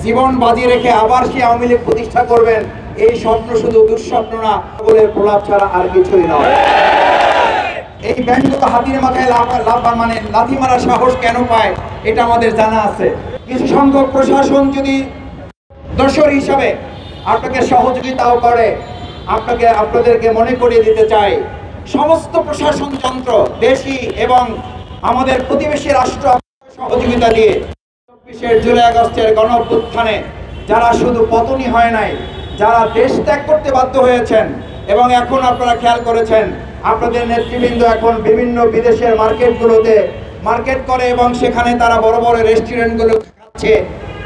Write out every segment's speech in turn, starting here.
জীবন বাজি রেখে আবার সেই আওয়ামী লীগ প্রতিষ্ঠা করবেন, এই স্বপ্ন শুধু দুঃস্বপ্ন না, বলে প্রলাপ ছাড়া আর কিছুই নয়। এই ব্যঙ্গ হাতির মাথায় মানে লাথি মারার সাহস কেন পায় এটা আমাদের জানা আছে। কিছু সংখ্যক প্রশাসন যদি দোসর হিসাবে আপনাকে সহযোগিতাও করে, আপনাদেরকে মনে করিয়ে দিতে চাই, সমস্ত প্রশাসন যন্ত্র দেশি এবং আমাদের প্রতিবেশী রাষ্ট্র সহযোগিতা দিয়ে ২৪ জুলাই আগস্টের গণঅভ্যুত্থানে যারা শুধু পতনই হয় নাই, যারা দেশ ত্যাগ করতে বাধ্য হয়েছেন, এবং এখন আপনারা খেয়াল করেছেন আপনাদের নেতৃবৃন্দ এখন বিভিন্ন বিদেশের মার্কেটগুলোতে মার্কেট করে এবং সেখানে তারা বড় বড় রেস্টুরেন্টগুলো খাচ্ছে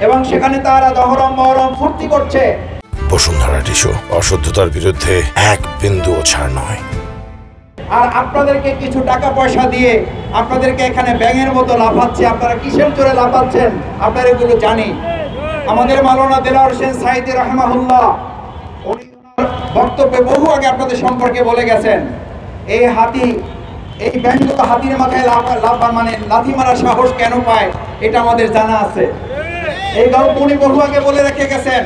এবং সেখানে তারা দহরম মহরম ফুর্তি করছে। বসুন্ধরা টিস্যু অশুদ্ধতার বিরুদ্ধে এক বিন্দুও ছাড় নয়। আর আপনাদেরকে কিছু টাকা পয়সা দিয়ে আপনাদেরকে এখানে ব্যাঙের মতো লাফাচ্ছে। আপনারা কিসের জোরে লাফাচ্ছেন আপনারা এগুলো জানি। আমাদের মাওলানা দেলোয়ার হোসেন সাঈদী রাহিমাহুল্লাহ উনি বক্তব্যে বহু আগে আপনাদের সম্পর্কে বলে গেছেন, এই ব্যঙ্গ হাতির মাথায় মানে লাথি মারার সাহস কেন পায় এটা আমাদের জানা আছে। এই গল্প উনি বহু আগে বলে রেখে গেছেন।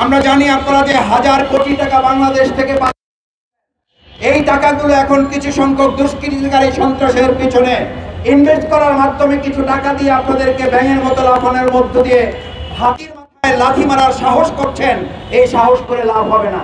আমরা জানি আপনারা যে 1000 কোটি টাকা বাংলাদেশ থেকে এই টাকাগুলো এখন কিছু সংখ্যক দুষ্কৃতিকারী সন্ত্রাসের পিছনে ইনভেস্ট করার মাধ্যমে কিছু টাকা দিয়ে আপনাদেরকে ব্যাঙের মতো লাফানোর মধ্য দিয়ে হাতির মাথায় লাথি মারার সাহস করছেন। এই সাহস করে লাভ হবে না।